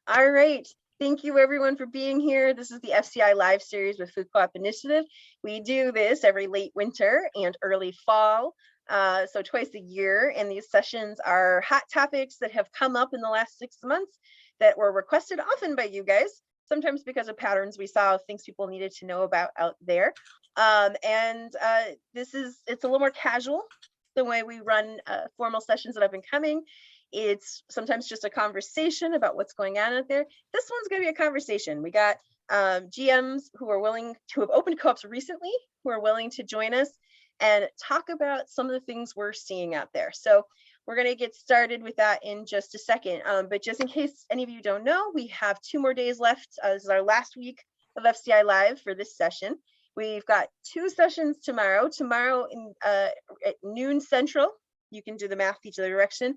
All right. Thank you everyone for being here. This is the FCI live series with Food Co-op Initiative. We do this every late winter and early fall, so twice a year. And these sessions are hot topics that have come up in the last 6 months that were requested often by you guys, sometimes because of patterns we saw of things people needed to know about out there. It's a little more casual the way we run formal sessions that have been coming. It's sometimes just a conversation about what's going on out there. This one's going to be a conversation. We got GMs who are willing to have opened co-ops recently, who are willing to join us and talk about some of the things we're seeing out there. So we're going to get started with that in just a second. But just in case any of you don't know, we have 2 more days left. This is our last week of FCI Live for this session. We've got 2 sessions tomorrow. Tomorrow at noon Central. You can do the math each other direction.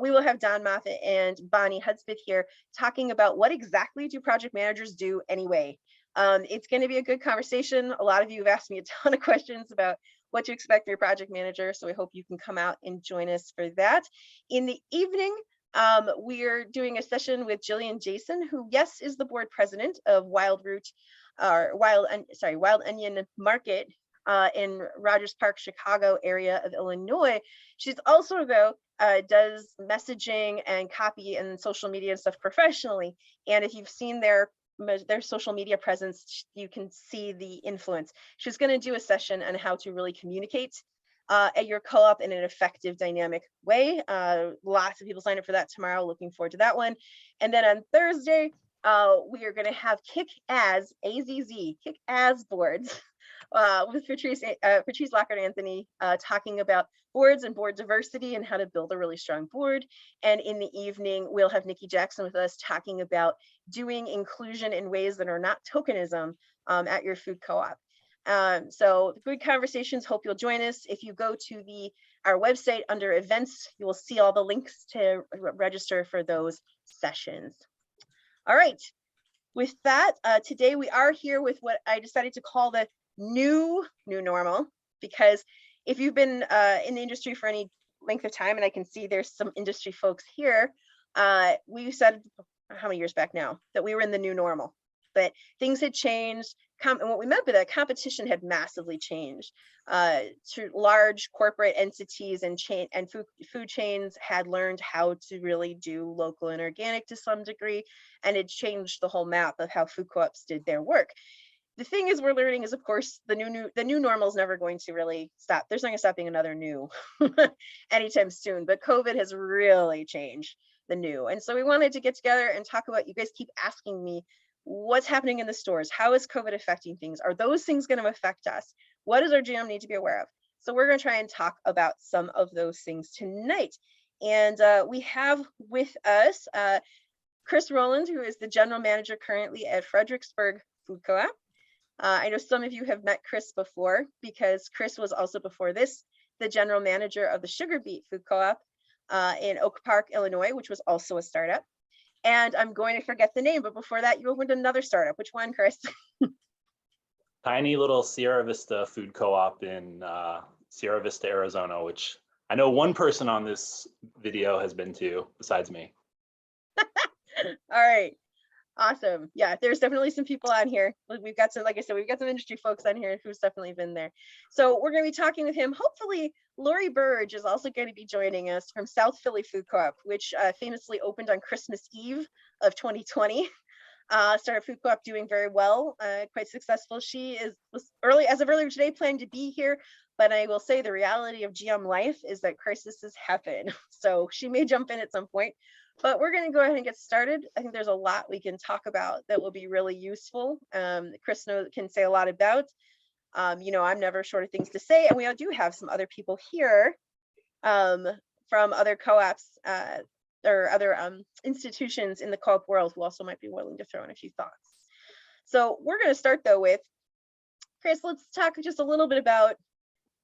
We will have Don Moffat and Bonnie Hudspeth here talking about what exactly do project managers do anyway. It's going to be a good conversation. A lot of you have asked me a ton of questions about what to expect from your project manager, so I hope you can come out and join us for that. In the evening, we're doing a session with Jillian Jason, who, yes, is the board president of Wild Onion Market in Rogers Park, Chicago area of Illinois. She's also, though, does messaging and copy and social media and stuff professionally. And if you've seen their social media presence, you can see the influence. She's going to do a session on how to really communicate at your co-op in an effective, dynamic way. Lots of people sign up for that tomorrow. Looking forward to that one. And then on Thursday, we are going to have Kick-Ass boards with Patrice Lockhart Anthony talking about boards and board diversity and how to build a really strong board. And in the evening, we'll have Nikki Jackson with us talking about doing inclusion in ways that are not tokenism at your food co-op. So good conversations. Hope you'll join us. If you go to our website under events, you will see all the links to register for those sessions. All right. With that, today we are here with what I decided to call the new normal, because if you've been in the industry for any length of time, and I can see there's some industry folks here, we said how many years back now that we were in the new normal, but things had changed. And what we meant by that, competition had massively changed. To large corporate entities and food chains had learned how to really do local and organic to some degree, and it changed the whole map of how food co-ops did their work. The thing is, we're learning is, of course, the new normal is never going to really stop. There's not going to stop being another new anytime soon, but COVID has really changed the new. And so we wanted to get together and talk about, you guys keep asking me, what's happening in the stores? How is COVID affecting things? Are those things going to affect us? What does our GM need to be aware of? So we're going to try and talk about some of those things tonight. And we have with us Chris Roland, who is the general manager currently at Fredericksburg Food Co-op. I know some of you have met Chris before, because Chris was also before this the general manager of the Sugar Beet Food Co-op in Oak Park, Illinois, which was also a startup. And I'm going to forget the name, but before that, you opened another startup. Which one, Chris? Tiny little Sierra Vista Food Co-op in Sierra Vista, Arizona, which I know one person on this video has been to besides me. All right. Awesome. Yeah, there's definitely some people on here. We've got some, like I said, we've got some industry folks on here who's definitely been there. So we're going to be talking with him. Hopefully, Lori Burge is also going to be joining us from South Philly Food Co-op, which famously opened on Christmas Eve of 2020. Started Food Co-op doing very well, quite successful. She was as of earlier today, planning to be here, but I will say the reality of GM life is that crises happen. So she may jump in at some point. But we're going to go ahead and get started. I think there's a lot we can talk about that will be really useful. Chris can say a lot about. I'm never short of things to say, and we do have some other people here from other co-ops or other institutions in the co-op world who also might be willing to throw in a few thoughts. So we're going to start though with Chris. Let's talk just a little bit about.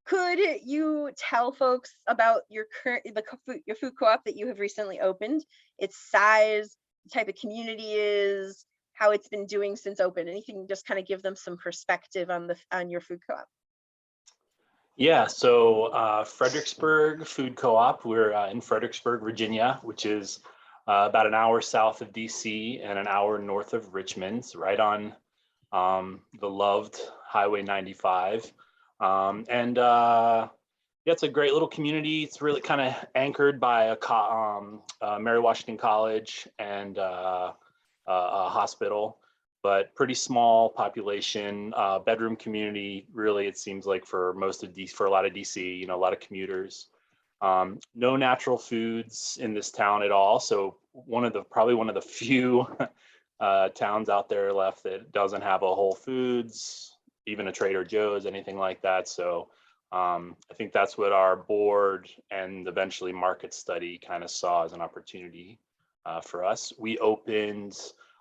Could you tell folks about your food co-op that you have recently opened, its size, the type of community is, how it's been doing since open? Anything, just kind of give them some perspective on your food co-op. Yeah, so Fredericksburg Food Co-op, we're in Fredericksburg, Virginia, which is about an hour south of DC and an hour north of Richmond, so right on the loved Highway 95. Yeah, it's a great little community. It's really kind of anchored by Mary Washington College and a hospital, but pretty small population, bedroom community. Really, it seems like for most of DC, for a lot of DC, a lot of commuters. No natural foods in this town at all. So probably one of the few towns out there left that doesn't have a Whole Foods, even a Trader Joe's, anything like that. So I think that's what our board and eventually market study kind of saw as an opportunity for us. We opened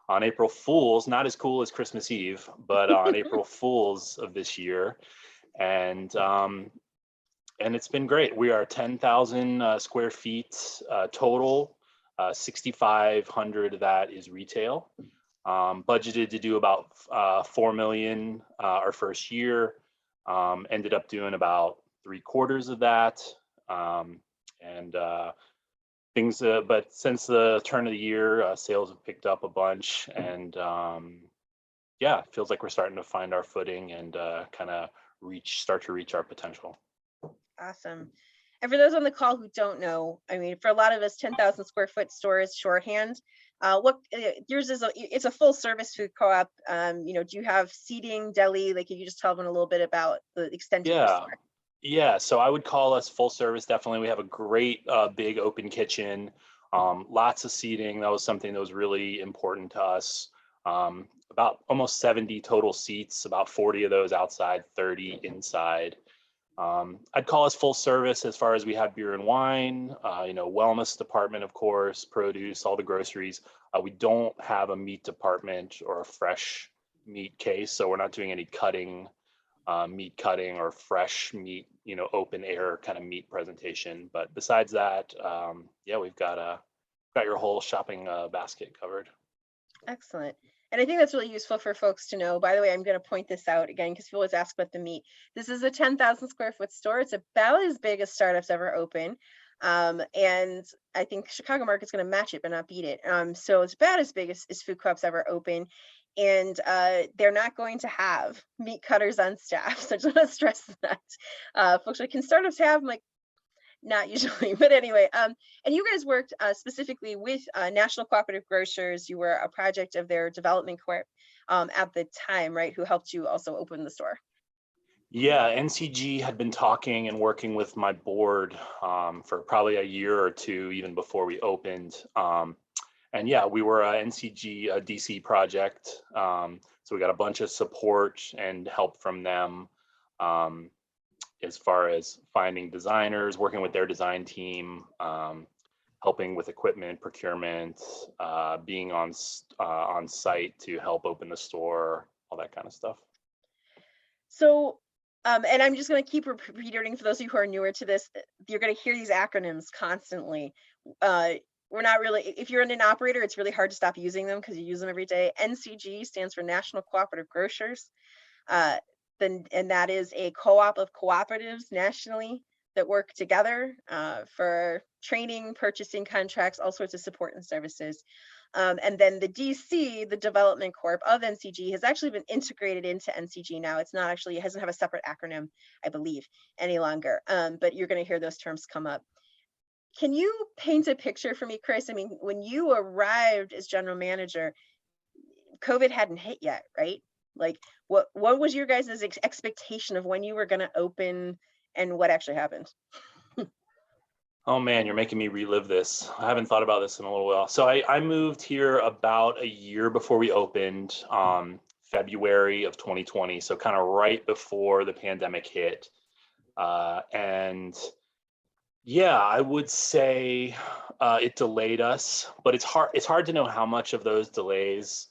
on April Fool's, not as cool as Christmas Eve, but on April Fool's of this year. And it's been great. We are 10,000 square feet total, 6,500 of that is retail. Budgeted to do about 4 million our first year. Ended up doing about 3/4 of that. But since the turn of the year, sales have picked up a bunch, and yeah, it feels like we're starting to find our footing and kind of start to reach our potential. Awesome. And for those on the call who don't know, I mean, for a lot of us, 10,000 square foot store is shorthand. Yours is it's a full service food co-op. Do you have seating, deli? Like, can you just tell them a little bit about the extent of your Yeah. store? Yeah, so I would call us full service. Definitely, we have a great big open kitchen, lots of seating. That was something that was really important to us. About almost 70 total seats, about 40 of those outside, 30 inside. I'd call us full service as far as we have beer and wine, wellness department, of course, produce, all the groceries. We don't have a meat department or a fresh meat case, so we're not doing any meat cutting or fresh meat, open air kind of meat presentation. But besides that, yeah, we've got your whole shopping basket covered. Excellent. And I think that's really useful for folks to know. By the way, I'm going to point this out again because people always ask about the meat. This is a 10,000 square foot store. It's about as big as startups ever open. And I think Chicago market's going to match it, but not beat it. So it's about as big as food co-ops ever open. And they're not going to have meat cutters on staff. So I just want to stress that. Folks are like, can startups have? I'm like, not usually, but anyway, and you guys worked specifically with National Cooperative Grocers. You were a project of their development corp at the time, right? Who helped you also open the store. Yeah, NCG had been talking and working with my board for probably a year or two, even before we opened. And yeah, we were a NCG DC project. So we got a bunch of support and help from them. As far as finding designers, working with their design team, helping with equipment procurement, being on site to help open the store, all that kind of stuff. So, and I'm just going to keep repeating for those of you who are newer to this. You're going to hear these acronyms constantly. We're not really, if you're an operator, it's really hard to stop using them because you use them every day. NCG stands for National Cooperative Grocers. And that is a co-op of cooperatives nationally that work together for training, purchasing contracts, all sorts of support and services. And then the DC, the Development Corp of NCG, has actually been integrated into NCG now. It's not actually, it doesn't have a separate acronym, I believe, any longer. But you're going to hear those terms come up. Can you paint a picture for me, Chris? I mean, when you arrived as general manager, COVID hadn't hit yet, right? Like, what was your guys' expectation of when you were going to open and what actually happened? Oh man, you're making me relive this. I haven't thought about this in a little while. So I moved here about a year before we opened, February of 2020. So kind of right before the pandemic hit. And yeah, I would say it delayed us, but it's hard to know how much of those delays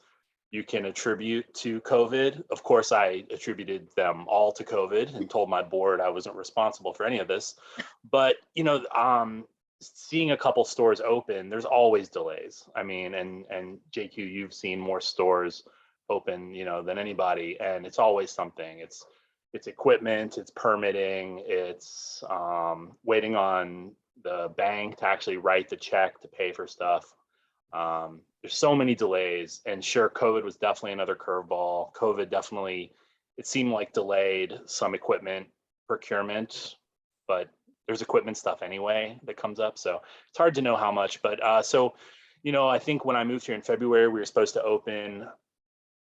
you can attribute to COVID. Of course, I attributed them all to COVID and told my board I wasn't responsible for any of this. But, seeing a couple stores open, there's always delays. I mean, and JQ, you've seen more stores open, than anybody, and it's always something. It's equipment, it's permitting, it's waiting on the bank to actually write the check to pay for stuff. There's so many delays, and sure, COVID was definitely another curveball. COVID definitely, it seemed like delayed some equipment procurement, but there's equipment stuff anyway that comes up. So it's hard to know how much, but I think when I moved here in February, we were supposed to open.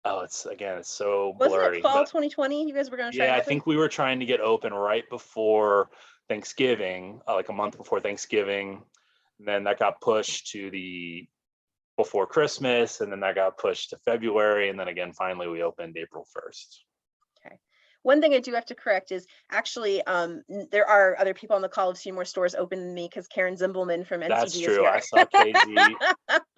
Oh, it's so Wasn't it blurry, fall but 2020? You guys were going to try yeah, and I open? think we were trying to get open right before Thanksgiving, like a month before Thanksgiving. And then that got pushed to the before Christmas, and then that got pushed to February, and then again, finally, we opened April 1st. Okay. One thing I do have to correct is actually there are other people on the call who've seen more stores open than me because Karen Zimbelman from That's NCD is true. here. I saw KZ.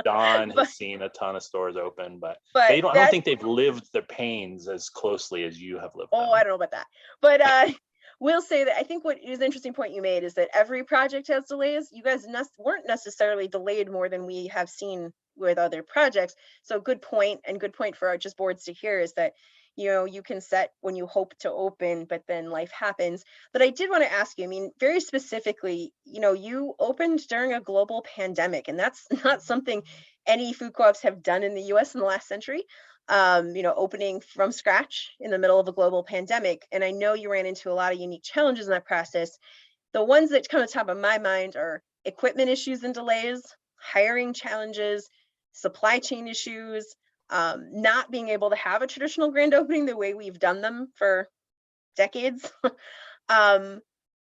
Don but has seen a ton of stores open, but but they don't. I don't that think they've lived the pains as closely as you have lived oh, I them. don't know about that. But we'll say that I think what is an interesting point you made is that every project has delays. You guys weren't necessarily delayed more than we have seen with other projects. So good point, and good point for our just boards to hear is that you can set when you hope to open, but then life happens. But I did want to ask you, I mean, very specifically, you opened during a global pandemic, and that's not something any food co-ops have done in the US in the last century. Opening from scratch in the middle of a global pandemic. And I know you ran into a lot of unique challenges in that process. The ones that come to the top of my mind are equipment issues and delays, hiring challenges, supply chain issues, not being able to have a traditional grand opening the way we've done them for decades. um,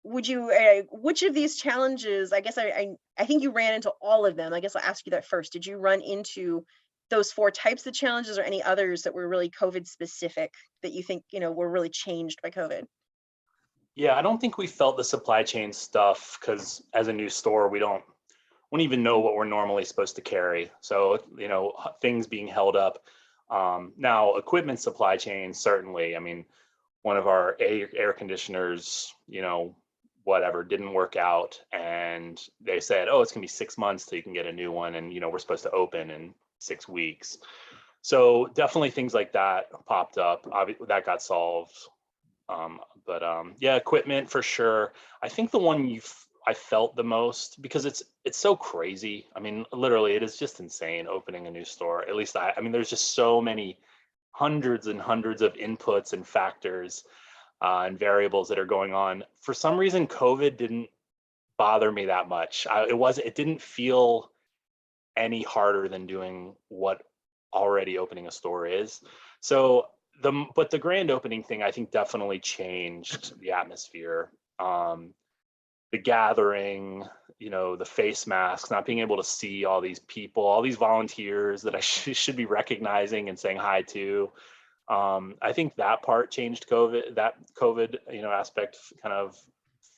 which of these challenges, I guess I think you ran into all of them. I guess I'll ask you that first. Did you run into those four types of challenges or any others that were really COVID specific that you think, were really changed by COVID? Yeah, I don't think we felt the supply chain stuff because as a new store, we don't even know what we're normally supposed to carry. So, things being held up. Now, equipment supply chain, certainly. I mean, one of our air conditioners, whatever, didn't work out. And they said, oh, it's going to be 6 months till you can get a new one. And, we're supposed to open in 6 weeks. So definitely things like that popped up. That got solved. Yeah, equipment for sure. I think the one I felt the most because it's so crazy. I mean, literally, it is just insane opening a new store. At least I mean, there's just so many hundreds and hundreds of inputs and factors and variables that are going on. For some reason, COVID didn't bother me that much. It didn't feel any harder than doing what already opening a store is. So but the grand opening thing, I think, definitely changed the atmosphere. The gathering, the face masks, not being able to see all these people, all these volunteers that I should be recognizing and saying hi to. I think that part changed COVID. That COVID, aspect kind of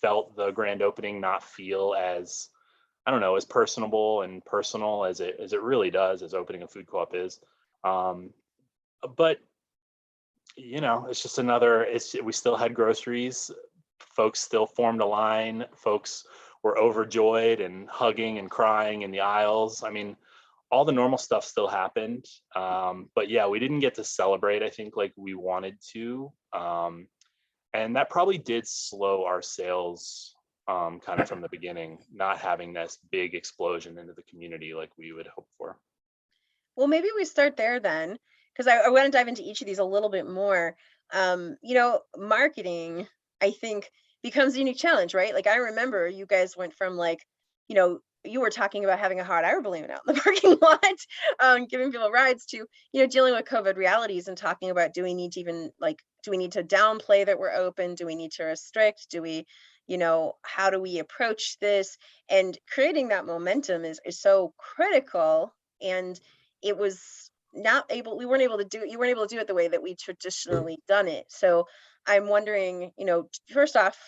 felt the grand opening not feel as, I don't know, as personable and personal as it really does, as opening a food co-op is. But it's just we still had groceries. Folks still formed a line. Folks were overjoyed and hugging and crying in the aisles. I mean, all the normal stuff still happened. But yeah, we didn't get to celebrate, I think, like we wanted to. And that probably did slow our sales kind of from the beginning, not having this big explosion into the community like we would hope for. Well, maybe we start there then, because I want to dive into each of these a little bit more. Marketing, I think, becomes a unique challenge, right? Like I remember you guys went from you were talking about having a hot air balloon out in the parking lot, giving people rides to, dealing with COVID realities and talking about do we need to downplay that we're open? Do we need to restrict? Do we, how do we approach this? And creating that momentum is so critical. And it was we weren't able to do it. You weren't able to do it the way that we traditionally done it. So I'm wondering, first off,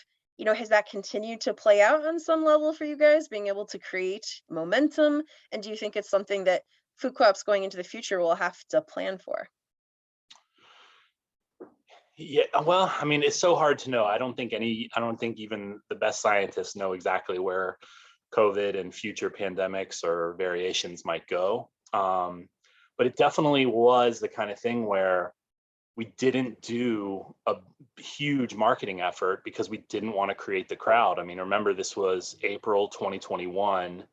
has that continued to play out on some level for you guys, being able to create momentum? And do you think it's something that food co-ops going into the future will have to plan for? Yeah, well, I mean, it's so hard to know. I don't think even the best scientists know exactly where COVID and future pandemics or variations might go. But it definitely was the kind of thing where we didn't do a huge marketing effort because we didn't want to create the crowd. I mean, remember, this was April 2021.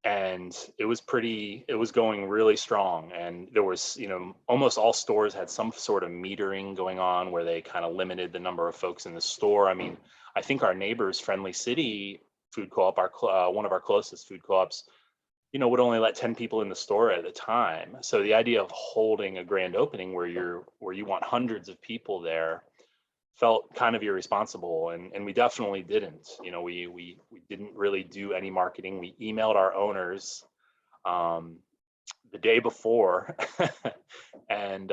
and it was going really strong. And there was, almost all stores had some sort of metering going on where they kind of limited the number of folks in the store. I mean, I think our neighbors, Friendly City Food Co-op, one of our closest food co-ops, would only let 10 people in the store at a time. So the idea of holding a grand opening where you want hundreds of people there felt kind of irresponsible, and we definitely didn't. We didn't really do any marketing. We emailed our owners the day before, and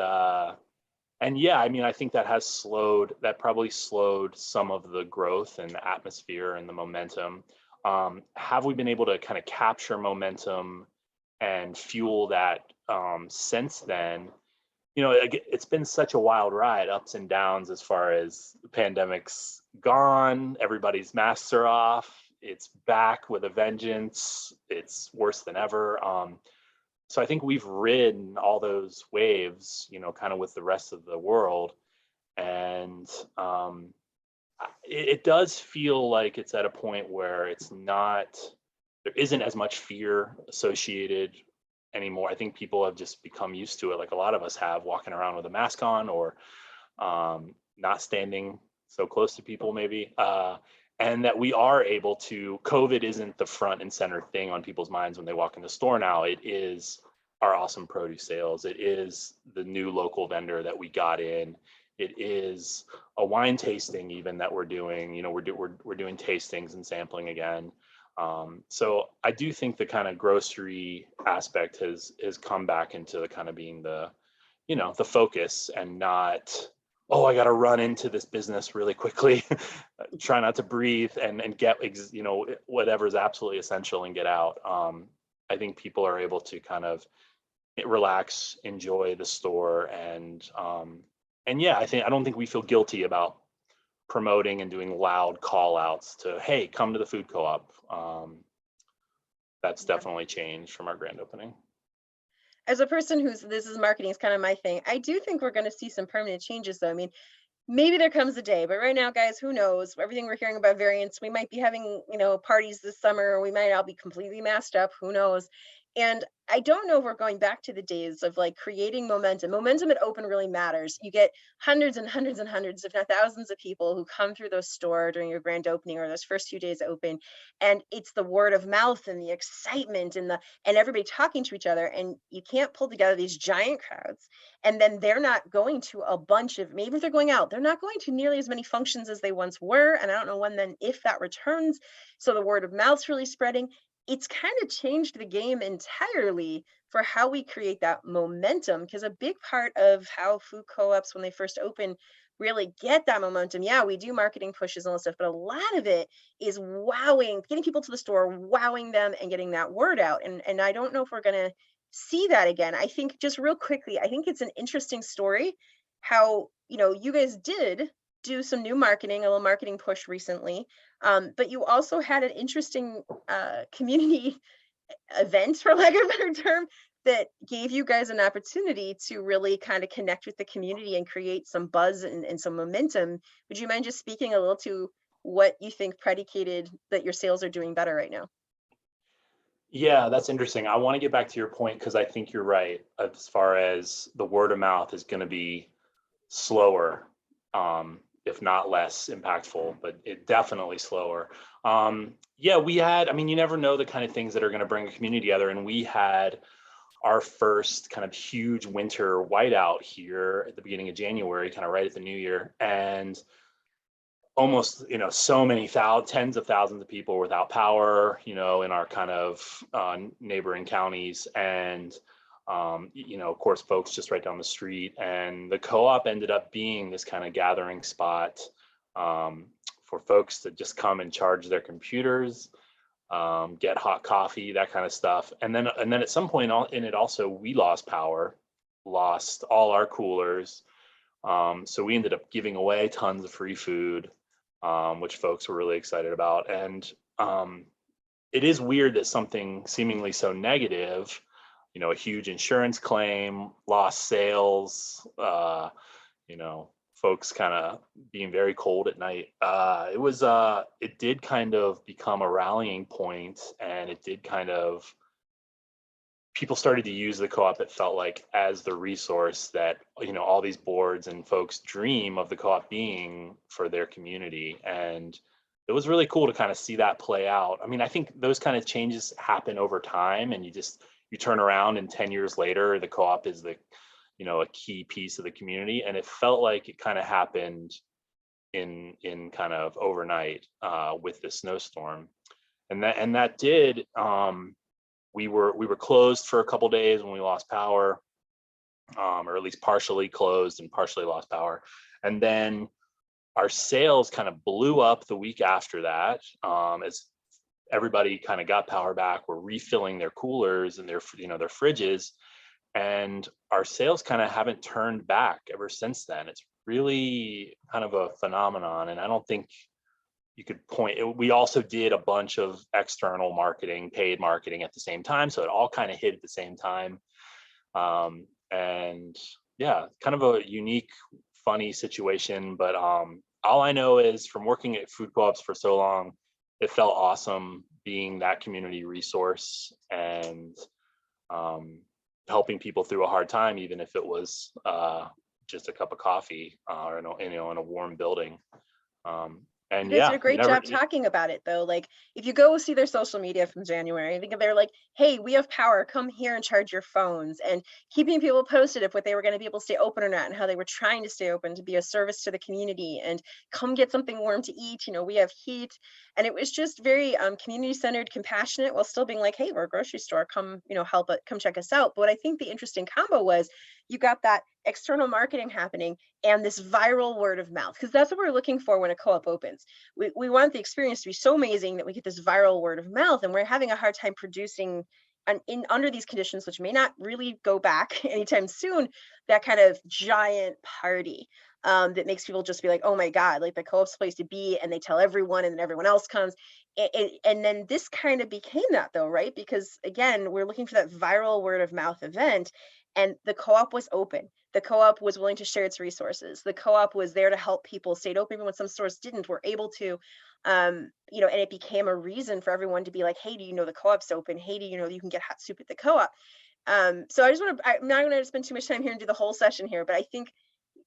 yeah, I mean, I think that probably slowed some of the growth and the atmosphere and the momentum. Have we been able to kind of capture momentum and fuel that since then? It's been such a wild ride, ups and downs, as far as the pandemic's gone, everybody's masks are off, it's back with a vengeance, it's worse than ever. So I think we've ridden all those waves, kind of with the rest of the world. And it does feel like it's at a point where there isn't as much fear associated anymore. I think people have just become used to it, like a lot of us have, walking around with a mask on, or not standing so close to people maybe. And that we are able to, COVID isn't the front and center thing on people's minds when they walk in the store now. It is our awesome produce sales. It is the new local vendor that we got in. It is a wine tasting even that we're doing. We're doing tastings and sampling again. So I do think the kind of grocery aspect has come back into the kind of being the focus, and not, oh, I got to run into this business really quickly, try not to breathe and get, whatever's absolutely essential and get out. I think people are able to kind of relax, enjoy the store, and yeah, I don't think we feel guilty about promoting and doing loud call outs to, hey, come to the food co-op. That's definitely changed from our grand opening. As a person this is marketing is kind of my thing. I do think we're going to see some permanent changes though. I mean, maybe there comes a day, but right now, guys, who knows? Everything we're hearing about variants, we might be having, parties this summer, or we might all be completely masked up, who knows? And I don't know if we're going back to the days of like creating momentum. Momentum at open really matters. You get hundreds and hundreds and hundreds, if not thousands of people who come through those store during your grand opening or those first few days open. And it's the word of mouth and the excitement and everybody talking to each other. And you can't pull together these giant crowds. And then they're not going to a bunch of, maybe if they're going out, they're not going to nearly as many functions as they once were. And I don't know when then if that returns. So the word of mouth's really spreading. It's kind of changed the game entirely for how we create that momentum, because a big part of how food co-ops, when they first open, really get that momentum. Yeah, we do marketing pushes and all that stuff, but a lot of it is wowing, getting people to the store, wowing them and getting that word out. And I don't know if we're going to see that again. I think, just real quickly, I think it's an interesting story how, you guys did do some new marketing, a little marketing push recently. But you also had an interesting community event, for lack of a better term, that gave you guys an opportunity to really kind of connect with the community and create some buzz and some momentum. Would you mind just speaking a little to what you think predicated that your sales are doing better right now? Yeah, that's interesting. I want to get back to your point, because I think you're right as far as the word of mouth is going to be slower, if not less impactful, but it definitely slower. Yeah, you never know the kind of things that are going to bring a community together. And we had our first kind of huge winter whiteout here at the beginning of January, kind of right at the new year. And almost, so many tens of thousands of people without power, in our kind of neighboring counties. And of course, folks just right down the street. And the co-op ended up being this kind of gathering spot for folks to just come and charge their computers, get hot coffee, that kind of stuff. And then at some point in it also, we lost power, lost all our coolers. So we ended up giving away tons of free food, which folks were really excited about. And it is weird that something seemingly so negative, a huge insurance claim, lost sales, folks kind of being very cold at night. It did kind of become a rallying point, and it did kind of people started to use the co-op, it felt like, as the resource that, all these boards and folks dream of the co-op being for their community. And it was really cool to kind of see that play out. I mean, I think those kind of changes happen over time, and you turn around and 10 years later, the co-op is a key piece of the community. And it felt like it kind of happened in kind of overnight with the snowstorm. And that did, we were closed for a couple days when we lost power, or at least partially closed and partially lost power. And then our sales kind of blew up the week after that, as everybody kind of got power back, were refilling their coolers and their fridges, and our sales kind of haven't turned back ever since then. It's really kind of a phenomenon, and I don't think you could point. We also did a bunch of external marketing, paid marketing at the same time, so it all kind of hit at the same time. And yeah, kind of a unique, funny situation. But all I know is, from working at food co-ops for so long, it felt awesome being that community resource and helping people through a hard time, even if it was just a cup of coffee or in a warm building. And You guys did yeah, a great job talking about it, though. Like, if you go see their social media from January, I think they're like, hey, we have power, come here and charge your phones, and keeping people posted of what they were going to be able to stay open or not, and how they were trying to stay open to be a service to the community, and come get something warm to eat. We have heat. And it was just very community centered, compassionate, while still being like, hey, we're a grocery store, come, help it, come check us out. But what I think the interesting combo was, you got that external marketing happening and this viral word of mouth, because that's what we're looking for when a co-op opens. We want the experience to be so amazing that we get this viral word of mouth, and we're having a hard time producing under these conditions, which may not really go back anytime soon, that kind of giant party that makes people just be like, oh my God, like the co-op's place to be, and they tell everyone, and then everyone else comes. And then this kind of became that, though, right? Because again, we're looking for that viral word of mouth event, and the co-op was open. The co-op was willing to share its resources. The co-op was there to help people, stayed open even when some stores didn't, were able to, and it became a reason for everyone to be like, hey, do you know the co-op's open? Hey, do you know you can get hot soup at the co-op? So I'm not going to spend too much time here and do the whole session here, but I think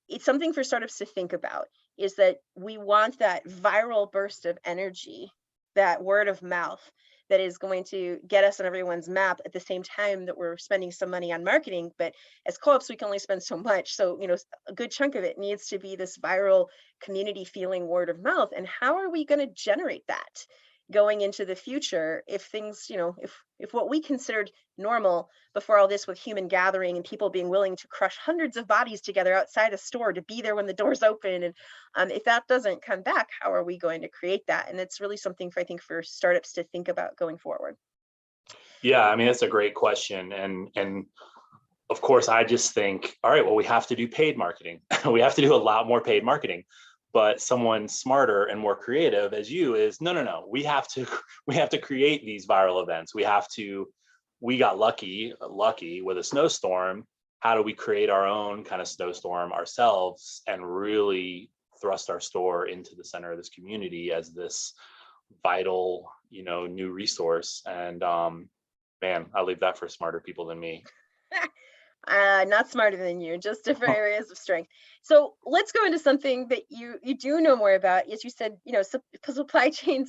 it's something for startups to think about, is that we want that viral burst of energy, that word of mouth, that is going to get us on everyone's map at the same time that we're spending some money on marketing. But as co-ops, we can only spend so much. So, a good chunk of it needs to be this viral community feeling word of mouth. And how are we going to generate that going into the future if things, if what we considered normal before all this, with human gathering and people being willing to crush hundreds of bodies together outside a store to be there when the doors open, and if that doesn't come back, how are we going to create that? And it's really something for startups to think about going forward. Yeah, I mean, that's a great question. And of course, I just think, all right, well, we have to do paid marketing. We have to do a lot more paid marketing. But someone smarter and more creative as you is, no, we have to create these viral events. We got lucky with a snowstorm. How do we create our own kind of snowstorm ourselves and really thrust our store into the center of this community as this vital, new resource? And man, I leave that for smarter people than me. Not smarter than you, just different areas of strength. So let's go into something that you do know more about. As you said, supply chain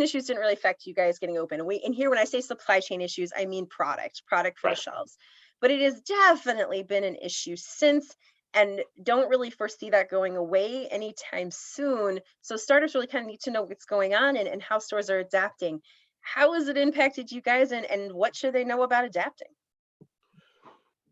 issues didn't really affect you guys getting open. And here, when I say supply chain issues, I mean product for the shelves. But it has definitely been an issue since, and don't really foresee that going away anytime soon. So startups really kind of need to know what's going on and how stores are adapting. How has it impacted you guys, and what should they know about adapting?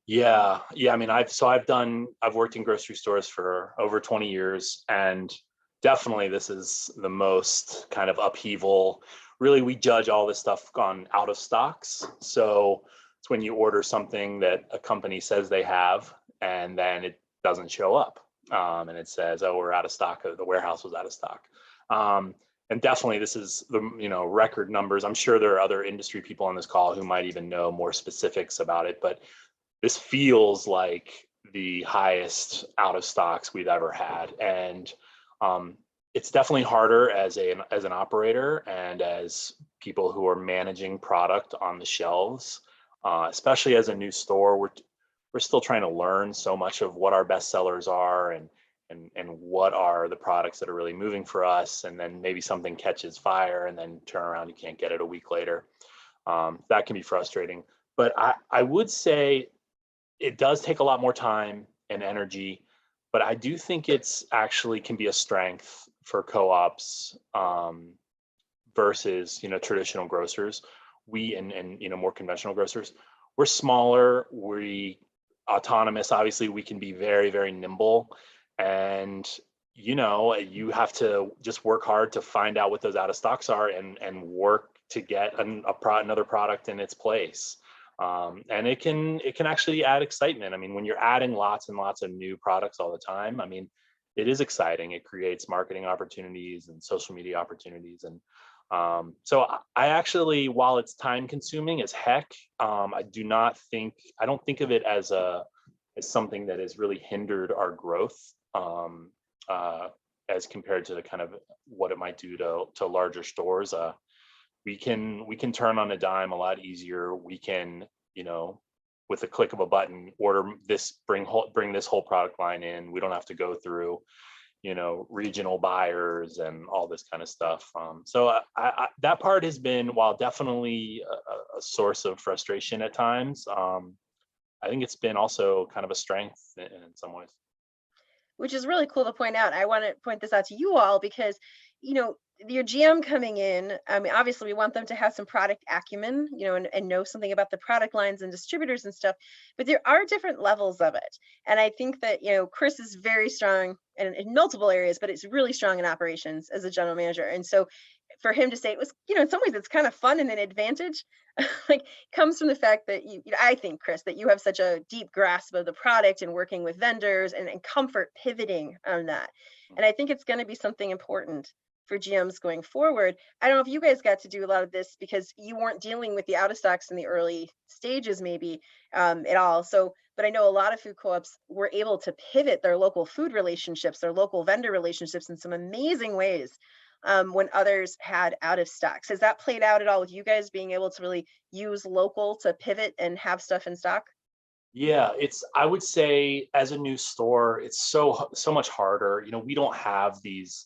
Yeah. I mean, I've worked in grocery stores for over 20 years, and definitely this is the most kind of upheaval. Really, we judge all this stuff on out of stocks. So it's when you order something that a company says they have, and then it doesn't show up. And it says, oh, we're out of stock. The warehouse was out of stock. And definitely this is the, record numbers. I'm sure there are other industry people on this call who might even know more specifics about it, but this feels like the highest out of stocks we've ever had. And it's definitely harder as an operator and as people who are managing product on the shelves. especially as a new store. We're still trying to learn so much of what our best sellers are and what are the products that are really moving for us. And then maybe something catches fire and then turn around, you can't get it a week later. That can be frustrating. But I would say it does take a lot more time and energy, but I do think it's actually can be a strength for co-ops versus traditional grocers. We and more conventional grocers. We're smaller. We autonomous. Obviously, we can be very, very nimble, and you have to just work hard to find out what those out of stocks are and work to get another product in its place. And it can actually add excitement. I mean, when you're adding lots and lots of new products all the time, I mean, it is exciting. It creates marketing opportunities and social media opportunities. And so I actually, while it's time consuming as heck, I don't think of it as something that has really hindered our growth, as compared to the kind of what it might do to larger stores. We can turn on a dime a lot easier. We can, with a click of a button, order this, bring this whole product line in. We don't have to go through, regional buyers and all this kind of stuff. So that part has been, while definitely a source of frustration at times, I think it's been also kind of a strength in some ways. Which is really cool to point out. I want to point this out to you all because, your GM coming in, I mean, obviously we want them to have some product acumen, and know something about the product lines and distributors and stuff, but there are different levels of it. And I think that, Chris is very strong in multiple areas, but it's really strong in operations as a general manager. And so for him to say it was, in some ways it's kind of fun and an advantage, like comes from the fact that I think, Chris, that you have such a deep grasp of the product and working with vendors and comfort pivoting on that. And I think it's going to be something important for GMs going forward. I don't know if you guys got to do a lot of this because you weren't dealing with the out of stocks in the early stages, maybe at all. So, but I know a lot of food co-ops were able to pivot their local food relationships, their local vendor relationships in some amazing ways when others had out of stocks. Has that played out at all with you guys being able to really use local to pivot and have stuff in stock? Yeah, I would say as a new store, it's so much harder. We don't have these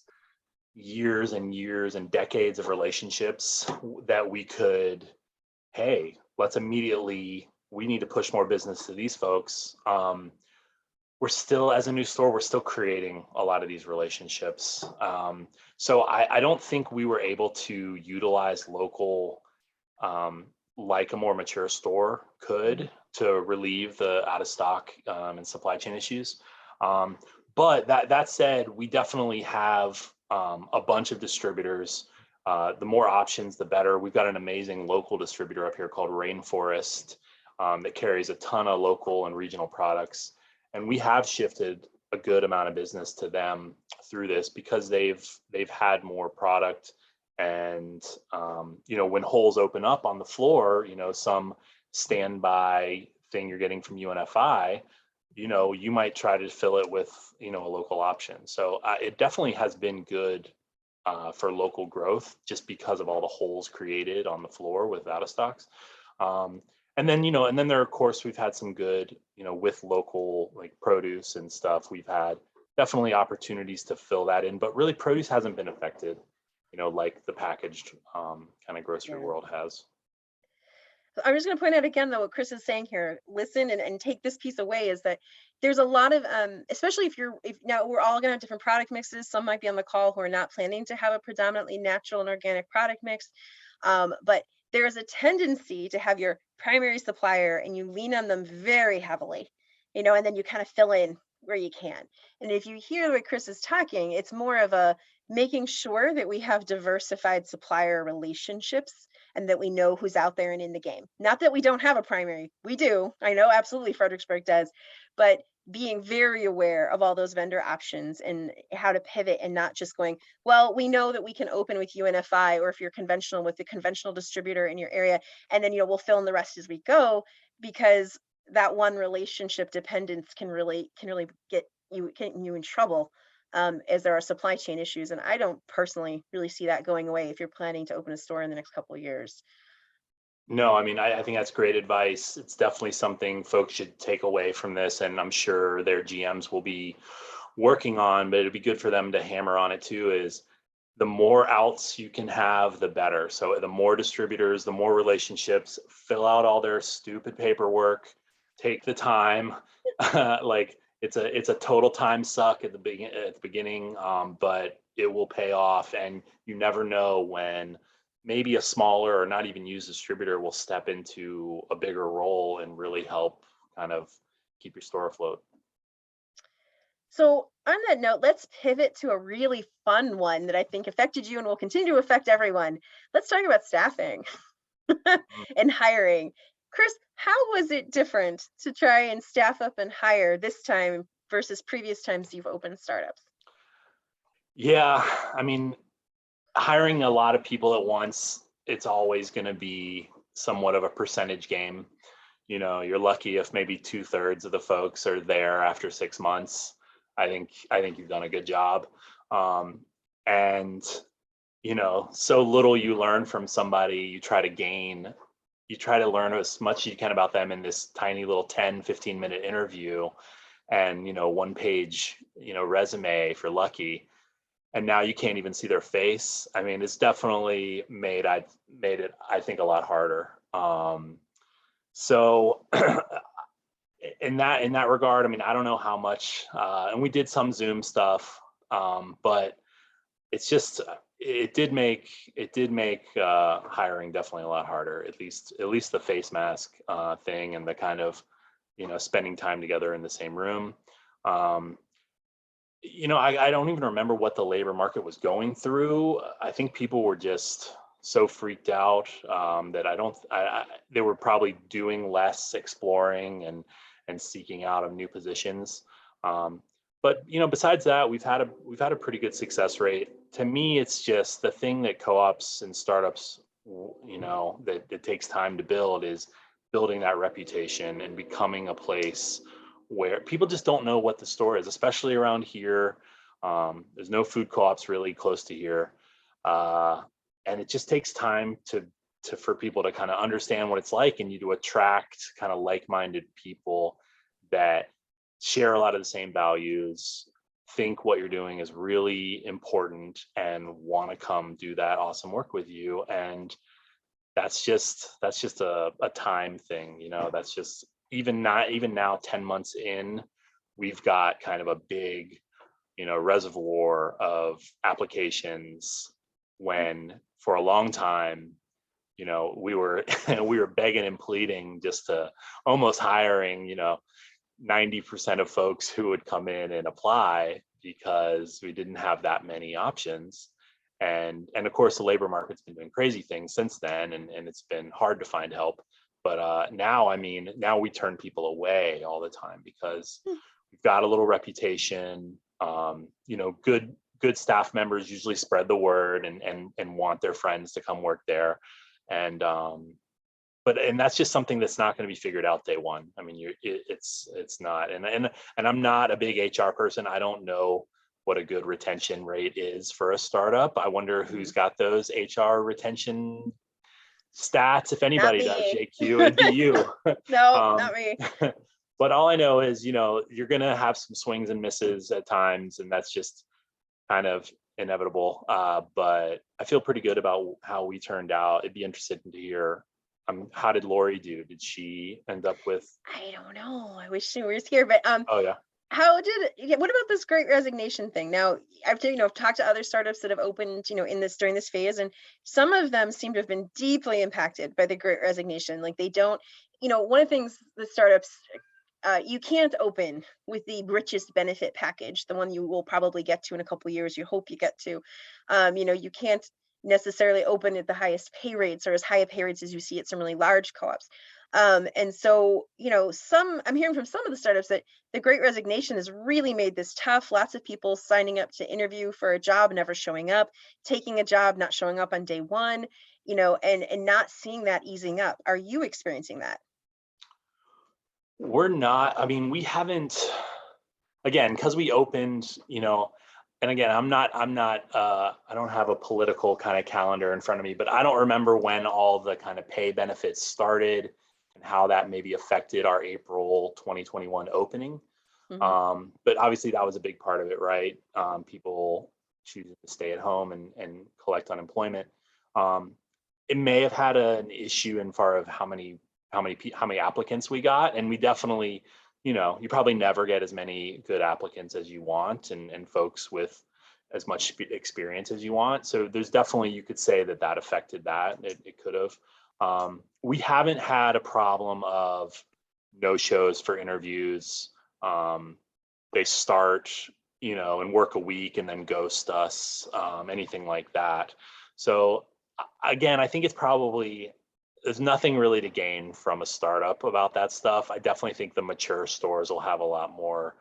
years and years and decades of relationships that we could, hey, we need to push more business to these folks. We're still, as a new store, we're still creating a lot of these relationships. So I don't think we were able to utilize local, like a more mature store could, to relieve the out of stock and supply chain issues. But that said, we definitely have a bunch of distributors. The more options, the better. We've got an amazing local distributor up here called Rainforest that carries a ton of local and regional products. And we have shifted a good amount of business to them through this because they've had more product. And when holes open up on the floor, some standby thing you're getting from UNFI, you might try to fill it with a local option. So it definitely has been good for local growth just because of all the holes created on the floor with out of stocks. And then there, of course, we've had some good, with local like produce and stuff. We've had definitely opportunities to fill that in, but really produce hasn't been affected, like the packaged kind of grocery world has. I'm just going to point out again, though, what Chris is saying here. Listen and take this piece away is that there's a lot of, especially if now we're all going to have different product mixes. Some might be on the call who are not planning to have a predominantly natural and organic product mix. But there is a tendency to have your primary supplier and you lean on them very heavily, and then you kind of fill in where you can. And if you hear the way Chris is talking, it's more of a making sure that we have diversified supplier relationships and that we know who's out there and in the game. Not that we don't have a primary. We do. I know absolutely Fredericksburg does, but being very aware of all those vendor options and how to pivot and not just going, well, we know that we can open with UNFI, or if you're conventional, with the conventional distributor in your area, and then we'll fill in the rest as we go, because that one relationship dependence can really get you in trouble, as there are supply chain issues. And I don't personally really see that going away if you're planning to open a store in the next couple of years. No, I mean, I think that's great advice. It's definitely something folks should take away from this, and I'm sure their GMs will be working on, but it'd be good for them to hammer on it too, is the more outs you can have, the better. So the more distributors, the more relationships, fill out all their stupid paperwork, take the time. Like it's a total time suck at the beginning, but it will pay off, and you never know when maybe a smaller or not even used distributor will step into a bigger role and really help kind of keep your store afloat. So, on that note, let's pivot to a really fun one that I think affected you and will continue to affect everyone. Let's talk about staffing and hiring. Chris, how was it different to try and staff up and hire this time versus previous times you've opened startups? Yeah, I mean, hiring a lot of people at once, it's always going to be somewhat of a percentage game. You're lucky if maybe 2/3 of the folks are there after 6 months. I think you've done a good job. And so little you learn from somebody, you try to learn as much as you can about them in this tiny little 10-15 minute interview, and one page resume if you're lucky, and now you can't even see their face. I mean, it's definitely made it, I think, a lot harder. So in that regard, I mean, I don't know how much, and we did some Zoom stuff, but it's just it did make hiring definitely a lot harder. At least the face mask thing, and the kind of spending time together in the same room. Um, I don't even remember what the labor market was going through. I think people were just so freaked out, that they were probably doing less exploring and seeking out of new positions. But besides that, we've had a pretty good success rate. To me, it's just the thing that co-ops and startups, that it takes time to build, is building that reputation and becoming a place where people just don't know what the store is, especially around here. There's no food co-ops really close to here. Uh, and it just takes time for people to kind of understand what it's like, and you to attract kind of like-minded people that share a lot of the same values, think what you're doing is really important, and want to come do that awesome work with you. And that's just a time thing. That's just, even now, 10 months in, we've got kind of a big reservoir of applications, when for a long time we were we were begging and pleading, just to almost hiring 90% of folks who would come in and apply, because we didn't have that many options. And of course, the labor market's been doing crazy things since then, and it's been hard to find help. But now, I mean, now we turn people away all the time, because we've got a little reputation. Good staff members usually spread the word, and want their friends to come work there. And and that's just something that's not going to be figured out day one. I mean, it's not. And I'm not a big HR person. I don't know what a good retention rate is for a startup. I wonder who's got those HR retention stats. If Not anybody does, me. JQ, it'd be you. No, um, not me. but all I know is, you're going to have some swings and misses at times, and that's just kind of inevitable. But I feel pretty good about how we turned out. It'd be interesting to hear, how did Lori do? Did she end up with? I don't know. I wish she was here, but Oh yeah. yeah, what about this great resignation thing? Now, I've talked to other startups that have opened, in this during this phase, and some of them seem to have been deeply impacted by the great resignation. Like they don't, one of the things the startups, you can't open with the richest benefit package, the one you will probably get to in a couple years, you hope you get to. You can't necessarily open at the highest pay rates, or as high a pay rates as you see at some really large co-ops. And so, I'm hearing from some of the startups that the great resignation has really made this tough. Lots of people signing up to interview for a job, never showing up, taking a job, not showing up on day one, and not seeing that easing up. Are you experiencing that? We're not. I mean, we haven't. Again, because we opened, and again, I don't have a political kind of calendar in front of me, but I don't remember when all the kind of pay benefits started and how that maybe affected our April 2021 opening. Mhm. But obviously that was a big part of it, right? People choosing to stay at home and collect unemployment. Um, it may have had an issue in far of how many applicants we got, and we definitely, you probably never get as many good applicants as you want, and folks with as much experience as you want. So there's definitely, you could say that affected that. It could have. We haven't had a problem of no shows for interviews. They start, and work a week and then ghost us, anything like that. So again, I think there's nothing really to gain from a startup about that stuff. I definitely think the mature stores will have a lot more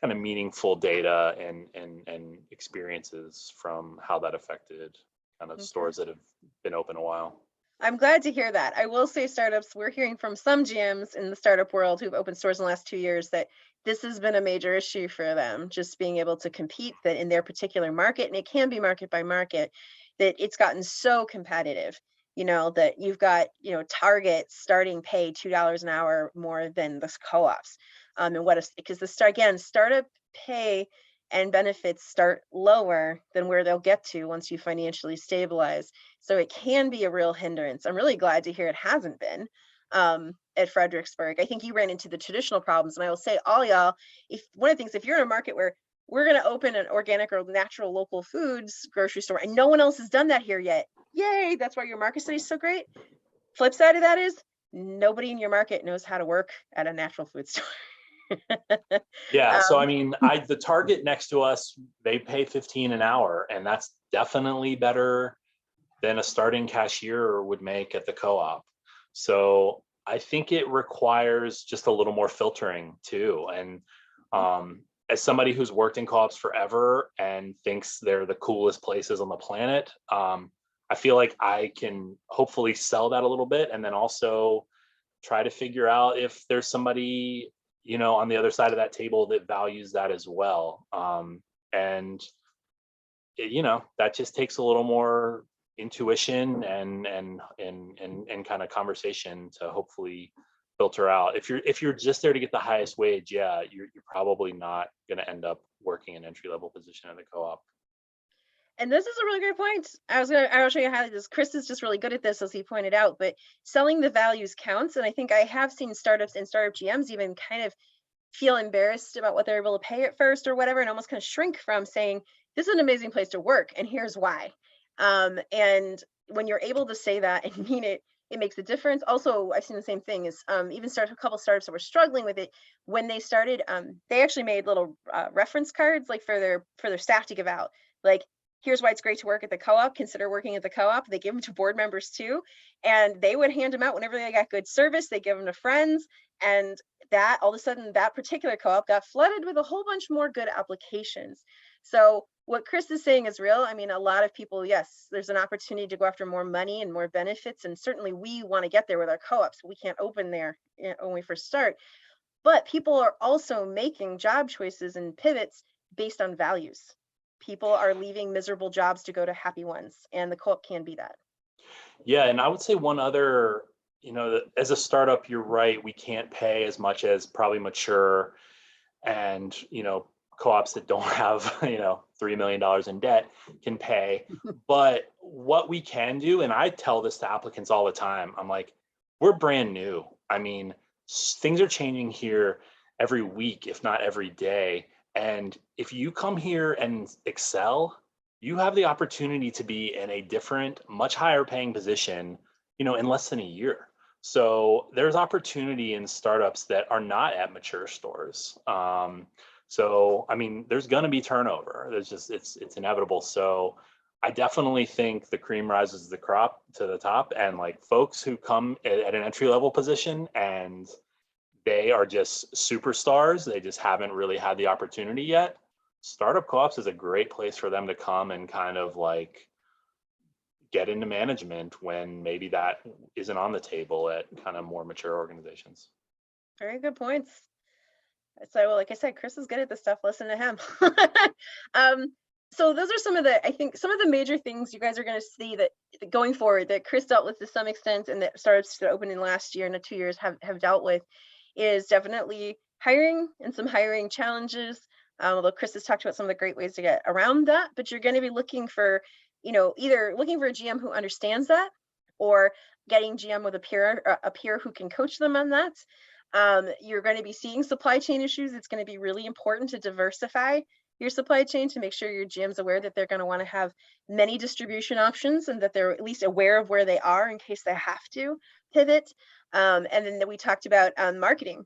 kind of meaningful data and experiences from how that affected kind of Okay. stores that have been open a while. I'm glad to hear that. I will say startups, we're hearing from some GMs in the startup world who've opened stores in the last 2 years that this has been a major issue for them, just being able to compete that in their particular market, and it can be market by market, that it's gotten so competitive, that you've got, Target starting pay $2 an hour more than the co-ops. And because startup pay and benefits start lower than where they'll get to once you financially stabilize. So it can be a real hindrance. I'm really glad to hear it hasn't been at Fredericksburg. I think you ran into the traditional problems. And I will say, all y'all, if one of the things, if you're in a market where we're going to open an organic or natural local foods grocery store and no one else has done that here yet, yay, that's why your market study is so great. Flip side of that is nobody in your market knows how to work at a natural food store. Yeah, so I um, mean, the Target next to us, they pay 15 an hour, and that's definitely better than a starting cashier would make at the co-op. So I think it requires just a little more filtering too. And as somebody who's worked in co-ops forever and thinks they're the coolest places on the planet, I feel like I can hopefully sell that a little bit, and then also try to figure out if there's somebody, on the other side of that table that values that as well. And that just takes a little more intuition and kind of conversation to hopefully filter out. If you're just there to get the highest wage, yeah, you're probably not going to end up working an entry level position at a co-op. And this is a really great point. I will show you how this. Chris is just really good at this, as he pointed out, but selling the values counts. And I think I have seen startups and startup GMs even kind of feel embarrassed about what they're able to pay at first or whatever, and almost kind of shrink from saying, this is an amazing place to work, and here's why. And when you're able to say that and mean it, it makes a difference. Also, I've seen the same thing is even a couple startups that were struggling with it when they started. They actually made little reference cards like for their staff to give out. Like, here's why it's great to work at the co-op. Consider working at the co-op. They give them to board members too, and they would hand them out whenever they got good service. They give them to friends, and that all of a sudden that particular co-op got flooded with a whole bunch more good applications. So what Chris is saying is real. I mean, a lot of people, yes, there's an opportunity to go after more money and more benefits, and certainly we want to get there with our co-ops. We can't open there when we first start, but people are also making job choices and pivots based on values. People are leaving miserable jobs to go to happy ones, and the co-op can be that. Yeah, and I would say one other, as a startup, you're right, we can't pay as much as probably mature and, co-ops that don't have, $3 million in debt can pay. But what we can do, and I tell this to applicants all the time, I'm like, we're brand new. I mean, things are changing here every week, if not every day. And if you come here and excel, you have the opportunity to be in a different, much higher paying position, in less than a year. So there's opportunity in startups that are not at mature stores. So I mean, there's going to be turnover. It's inevitable. So I definitely think the cream rises the crop to the top, and like folks who come at an entry level position and they are just superstars, they just haven't really had the opportunity yet. Startup co-ops is a great place for them to come and kind of like get into management when maybe that isn't on the table at kind of more mature organizations. Very good points. So, well, like I said, Chris is good at this stuff. Listen to him. um, So those are some of the, I think, some of the major things you guys are going to see that going forward that Chris dealt with to some extent, and that startups that opened in last year and the 2 years have dealt with, is definitely hiring and some hiring challenges. Although Chris has talked about some of the great ways to get around that, but you're going to be looking for, either looking for a GM who understands that, or getting GM with a peer who can coach them on that. You're going to be seeing supply chain issues. It's going to be really important to diversify your supply chain to make sure your GM's aware that they're going to want to have many distribution options, and that they're at least aware of where they are in case they have to pivot. And then we talked about marketing.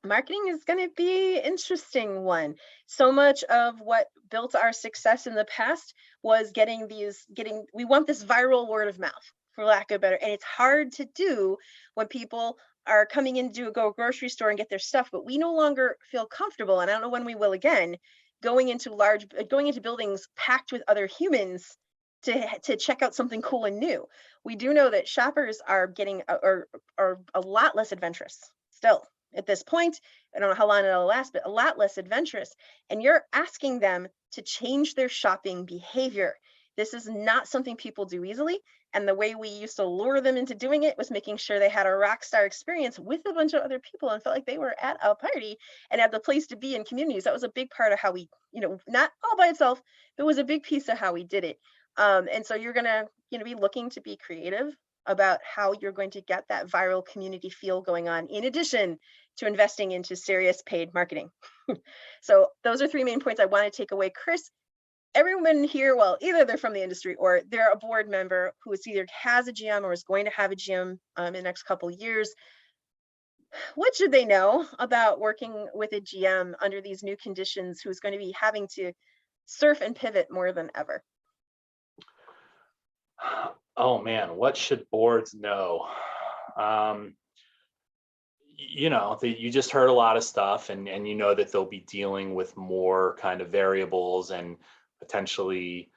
Marketing is going to be interesting one. So much of what built our success in the past was we want this viral word of mouth, for lack of better. And it's hard to do when people are coming in to go grocery store and get their stuff, but we no longer feel comfortable, and I don't know when we will again, going into buildings packed with other humans to check out something cool and new. We do know that shoppers are getting are a lot less adventurous still at this point. I don't know how long it'll last, but a lot less adventurous. And you're asking them to change their shopping behavior. This is not something people do easily. And the way we used to lure them into doing it was making sure they had a rock star experience with a bunch of other people and felt like they were at a party and had the place to be in communities. That was a big part of how we, not all by itself, but it was a big piece of how we did it. And so you're gonna, be looking to be creative about how you're going to get that viral community feel going on, in addition to investing into serious paid marketing. So those are three main points I want to take away. Chris, everyone here, well, either they're from the industry or they're a board member who is either has a GM or is going to have a GM in the next couple of years. What should they know about working with a GM under these new conditions, who's going to be having to surf and pivot more than ever? Oh man, what should boards know? You just heard a lot of stuff, and you know that they'll be dealing with more kind of variables and potentially,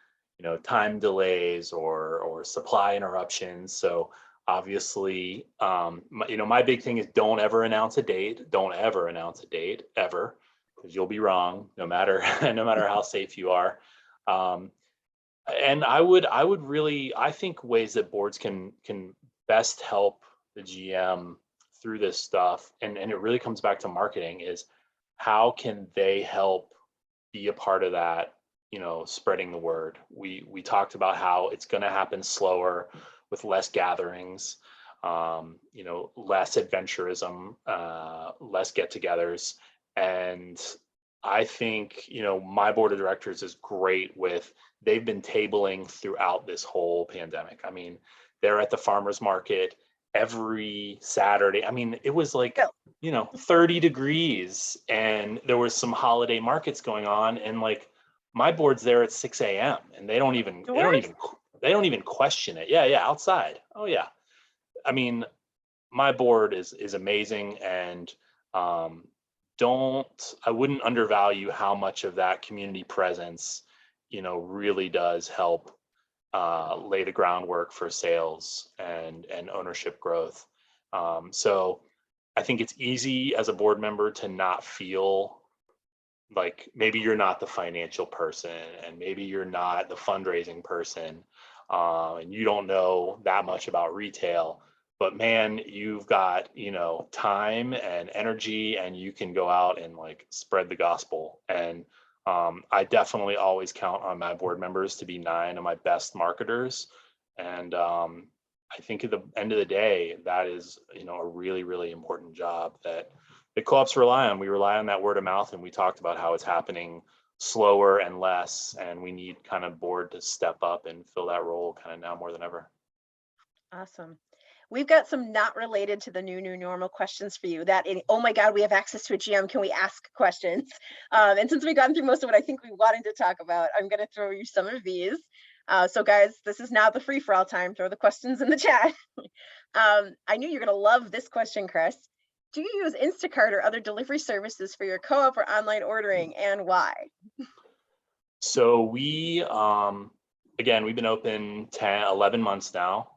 time delays or supply interruptions. So obviously, my big thing is don't ever announce a date. Don't ever announce a date ever, because you'll be wrong no matter no matter how safe you are. And I think ways that boards can best help the GM through this stuff, and it really comes back to marketing, is how can they help be a part of that, spreading the word. We talked about how it's going to happen slower with less gatherings, less adventurism, less get-togethers. And I think, my board of directors is great with, they've been tabling throughout this whole pandemic. I mean, they're at the farmer's market every Saturday. I mean, it was like, 30 degrees, and there was some holiday markets going on, and like my board's there at 6 a.m. and they don't even question it. Yeah, outside. Oh yeah. I mean, my board is amazing, and I wouldn't undervalue how much of that community presence, really does help lay the groundwork for sales and ownership growth. So I think it's easy as a board member to not feel like maybe you're not the financial person, and maybe you're not the fundraising person, and you don't know that much about retail. But man, you've got, time and energy, and you can go out and like spread the gospel. And I definitely always count on my board members to be 9 of my best marketers. And I think at the end of the day, that is, a really, really important job that the co-ops rely on. We rely on that word of mouth, and we talked about how it's happening slower and less, and we need kind of board to step up and fill that role kind of now more than ever. Awesome. We've got some not related to the new normal questions for you. Oh my God, we have access to a GM. Can we ask questions? And since we've gotten through most of what I think we wanted to talk about, I'm going to throw you some of these. So guys, this is now the free for all time. Throw the questions in the chat. I knew you're going to love this question, Chris. Do you use Instacart or other delivery services for your co-op or online ordering, and why? So we, again, we've been open 11 months now.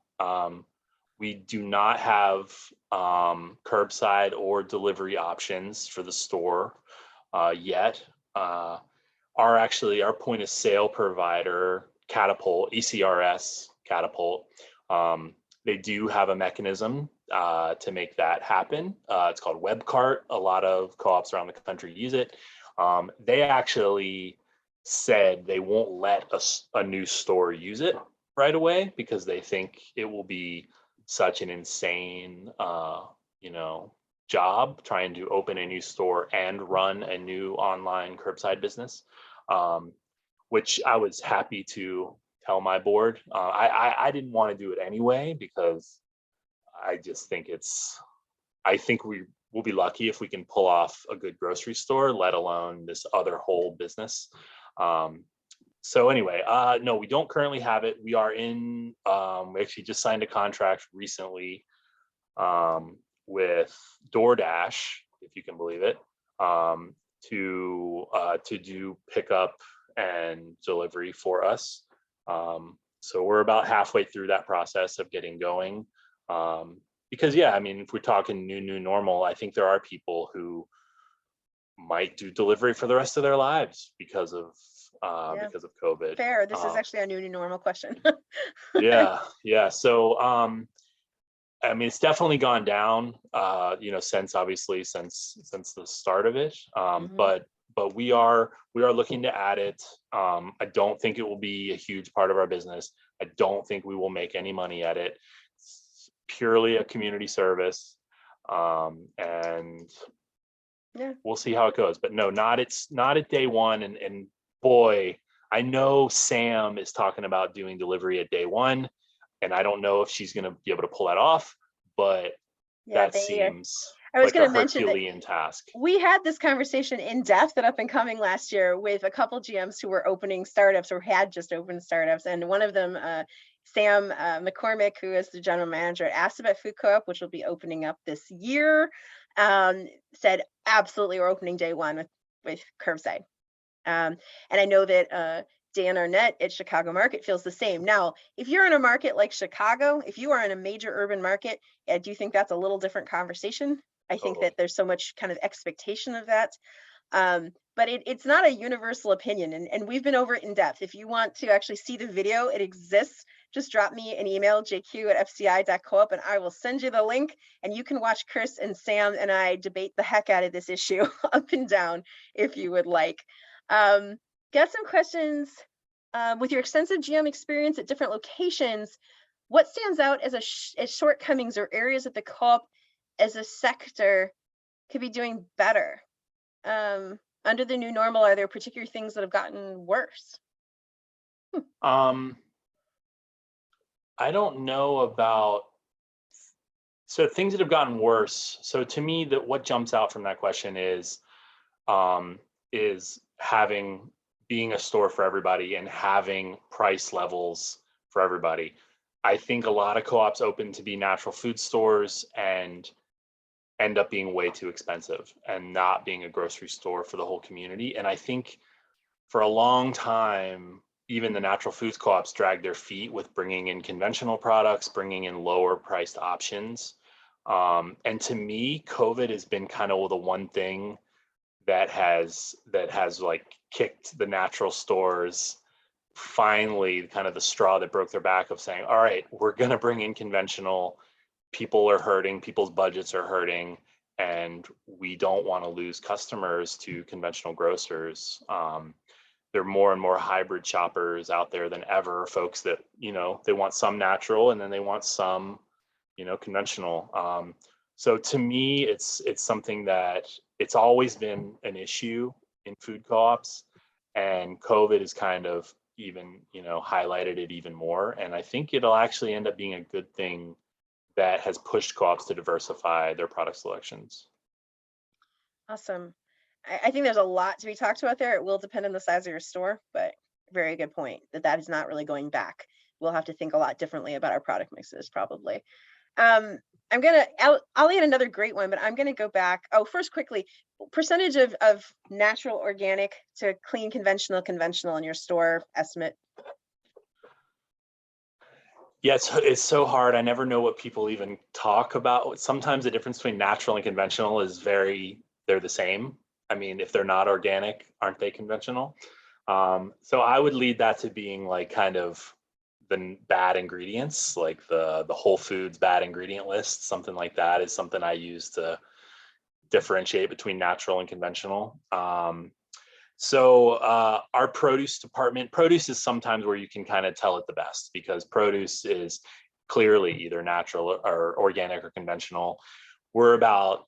We do not have curbside or delivery options for the store yet. our point of sale provider, Catapult, ECRS Catapult, they do have a mechanism to make that happen. It's called WebCart. A lot of co-ops around the country use it. They actually said they won't let a new store use it right away because they think it will be such an insane, job trying to open a new store and run a new online curbside business, which I was happy to tell my board. I didn't want to do it anyway because I just think I think we will be lucky if we can pull off a good grocery store, let alone this other whole business. So anyway, no, we don't currently have it. We are we actually just signed a contract recently with DoorDash, if you can believe it, to do pickup and delivery for us. So we're about halfway through that process of getting going. Because yeah, I mean, if we're talking new normal, I think there are people who might do delivery for the rest of their lives because of COVID. Fair. This is actually a new normal question. Yeah. So I mean, it's definitely gone down, since the start of it. But we are looking to add it. I don't think it will be a huge part of our business. I don't think we will make any money at it. It's purely a community service, and we'll see how it goes. But no, it's not at day one. And boy, I know Sam is talking about doing delivery at day one. And I don't know if she's going to be able to pull that off, but that seems like a Herculean task. We had this conversation in depth at Up and Coming last year with a couple GMs who were opening startups or had just opened startups. And one of them, Sam McCormick, who is the general manager at Fredericksburg Food Co-op, which will be opening up this year, said, absolutely, we're opening day one with curbside. And I know that Dan Arnett at Chicago Market feels the same. Now, if you're in a market like Chicago, if you are in a major urban market, I do think that's a little different conversation. I think that there's so much kind of expectation of that. But it's not a universal opinion. And we've been over it in depth. If you want to actually see the video, it exists. Just drop me an email, jq@fci.coop, and I will send you the link. And you can watch Chris and Sam and I debate the heck out of this issue up and down if you would like. Got some questions. With your extensive GM experience at different locations, what stands out as shortcomings or areas of the co-op as a sector could be doing better? Under the new normal, are there particular things that have gotten worse? I don't know about, so things that have gotten worse. So to me, what jumps out from that question is being a store for everybody and having price levels for everybody. I think a lot of co-ops open to be natural food stores and end up being way too expensive and not being a grocery store for the whole community. And I think for a long time, even the natural foods co-ops dragged their feet with bringing in conventional products, bringing in lower priced options. And to me, COVID has been kind of the one thing that has like kicked the natural stores, finally kind of the straw that broke their back of saying, all right, we're going to bring in conventional. People are hurting, people's budgets are hurting, and we don't want to lose customers to conventional grocers. There are more and more hybrid shoppers out there than ever, folks that, they want some natural and then they want some, conventional. So to me, it's something that it's always been an issue in food co-ops, and COVID has kind of even, highlighted it even more. And I think it'll actually end up being a good thing that has pushed co-ops to diversify their product selections. Awesome. I think there's a lot to be talked about there. It will depend on the size of your store, but very good point that is not really going back. We'll have to think a lot differently about our product mixes probably. I'll add another great one, but I'm going to go back. Oh, first quickly, percentage of natural, organic to clean, conventional in your store estimate. Yeah, it's so hard. I never know what people even talk about. Sometimes the difference between natural and conventional is they're the same. I mean, if they're not organic, aren't they conventional? So I would lead that to being like kind of the bad ingredients, like the Whole Foods bad ingredient list, something like that is something I use to differentiate between natural and conventional. Our produce department, produce is sometimes where you can kind of tell it the best, because produce is clearly either natural or organic or conventional. We're about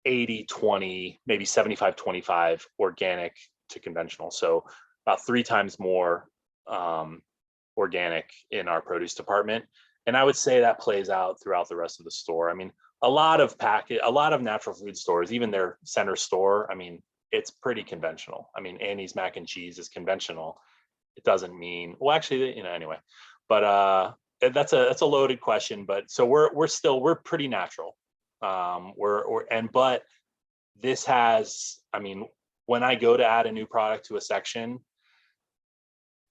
80-20, maybe 75-25 organic to conventional. So about 3 times more organic in our produce department. And I would say that plays out throughout the rest of the store. I mean, a lot of natural food stores, even their center store, I mean, it's pretty conventional. I mean, Annie's mac and cheese is conventional. It doesn't mean, well, actually, anyway, but that's a loaded question. But so we're pretty natural. But this has, I mean, when I go to add a new product to a section,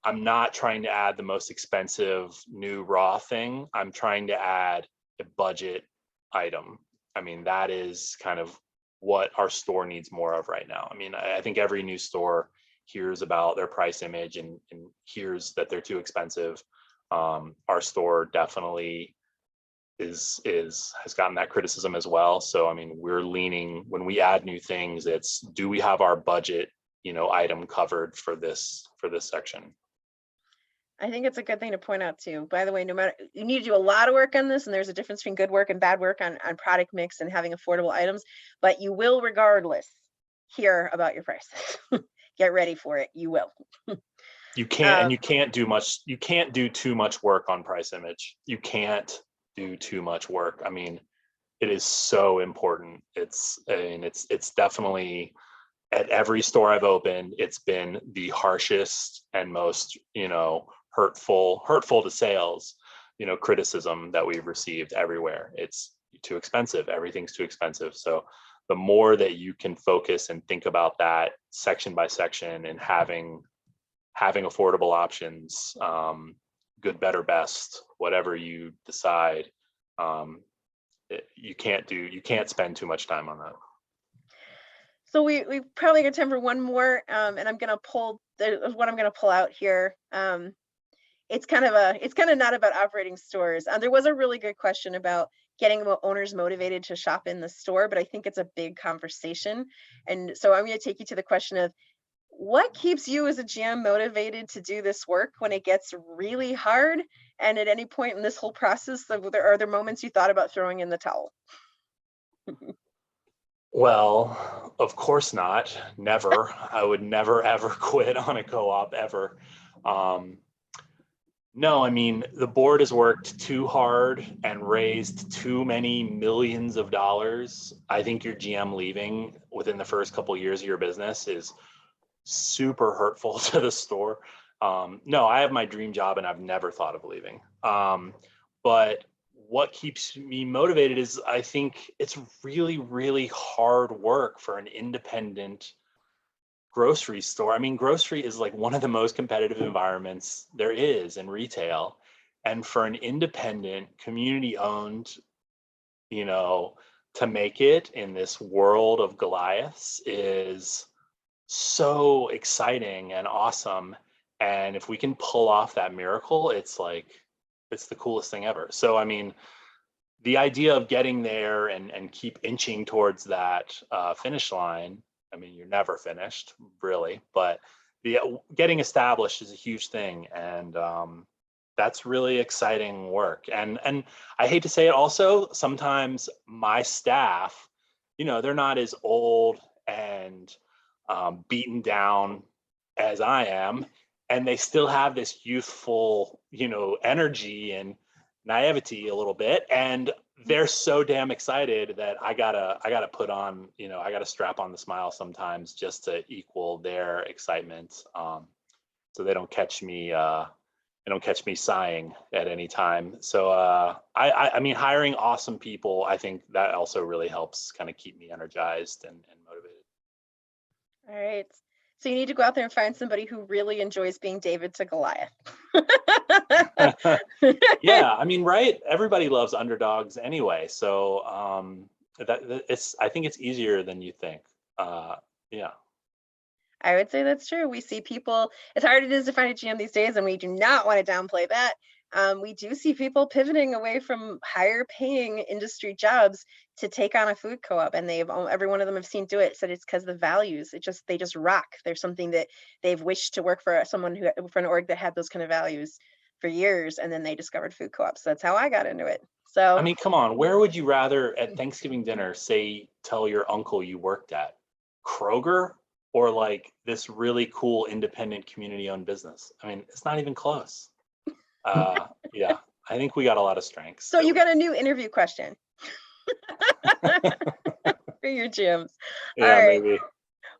I'm not trying to add the most expensive new raw thing. I'm trying to add a budget item. I mean, that is kind of what our store needs more of right now. I mean, I think every new store hears about their price image and hears that they're too expensive. Our store definitely has gotten that criticism as well. So, I mean, we're leaning, when we add new things, it's, do we have our budget, item covered for this section? I think it's a good thing to point out too. By the way, no matter, you need to do a lot of work on this, and there's a difference between good work and bad work on product mix and having affordable items, but you will regardless hear about your prices. Get ready for it. You will. You can't, and you can't do too much work on price image. You can't do too much work. I mean, it is so important. It's definitely, at every store I've opened, it's been the harshest and most, hurtful to sales, criticism that we've received everywhere. It's too expensive. Everything's too expensive. So the more that you can focus and think about that section by section and having affordable options, good, better, best, whatever you decide, you can't spend too much time on that. So we probably got time for one more, and I'm gonna pull what I'm gonna pull out here. It's kind of not about operating stores. There was a really good question about getting owners motivated to shop in the store, but I think it's a big conversation. And so I'm going to take you to the question of, what keeps you as a GM motivated to do this work when it gets really hard? And at any point in this whole process, are there moments you thought about throwing in the towel? Well, of course not. Never. I would never, ever quit on a co-op ever. No, I mean, the board has worked too hard and raised too many millions of dollars. I think your GM leaving within the first couple of years of your business is super hurtful to the store. No, I have my dream job and I've never thought of leaving. But what keeps me motivated is, I think it's really, really hard work for an independent grocery store. I mean, grocery is like one of the most competitive environments there is in retail. And for an independent, community owned, to make it in this world of Goliaths is so exciting and awesome. And if we can pull off that miracle, it's the coolest thing ever. So, I mean, the idea of getting there and keep inching towards that finish line, I mean, you're never finished, really, but the getting established is a huge thing, and that's really exciting work. And I hate to say it, also, sometimes my staff, they're not as old and beaten down as I am, and they still have this youthful, energy and naivety a little bit, and they're so damn excited that I gotta put on, I gotta strap on the smile sometimes just to equal their excitement, so they don't catch me sighing at any time. So I mean, hiring awesome people, I think that also really helps kind of keep me energized and motivated. All right. So you need to go out there and find somebody who really enjoys being David to Goliath. Yeah, I mean, right? Everybody loves underdogs anyway. So I think it's easier than you think. Yeah. I would say that's true. We see people, as hard it is to find a GM these days, and we do not want to downplay that. We do see people pivoting away from higher paying industry jobs to take on a food co-op, and every one of them I've seen do it said it's because the values, they just rock. There's something that they've wished to work for for an org that had those kind of values for years, and then they discovered food co-ops. That's how I got into it. I So mean, come on, where would you rather at Thanksgiving dinner tell your uncle you worked at? Kroger or like this really cool independent community owned business? I mean, it's not even close. Yeah, I think we got a lot of strengths. so you got a new interview question for your gyms. All Yeah, right. maybe.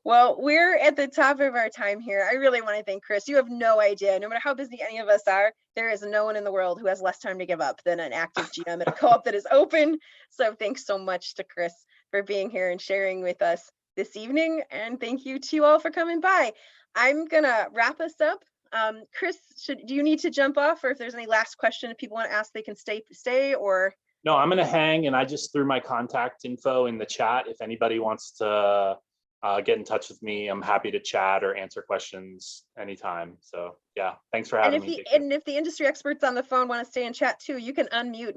Well, we're at the top of our time here. I really want to thank Chris. You have no idea. No matter how busy any of us are, there is no one in the world who has less time to give up than an active GM at a co-op that is open. So thanks so much to Chris for being here and sharing with us this evening. And thank you to you all for coming by. I'm going to wrap us up. Chris, do you need to jump off, or if there's any last question if people want to ask, they can stay or? No, I'm going to hang, and I just threw my contact info in the chat. If anybody wants to get in touch with me, I'm happy to chat or answer questions anytime. So yeah, thanks for having me. And if the industry experts on the phone want to stay and chat too, you can unmute.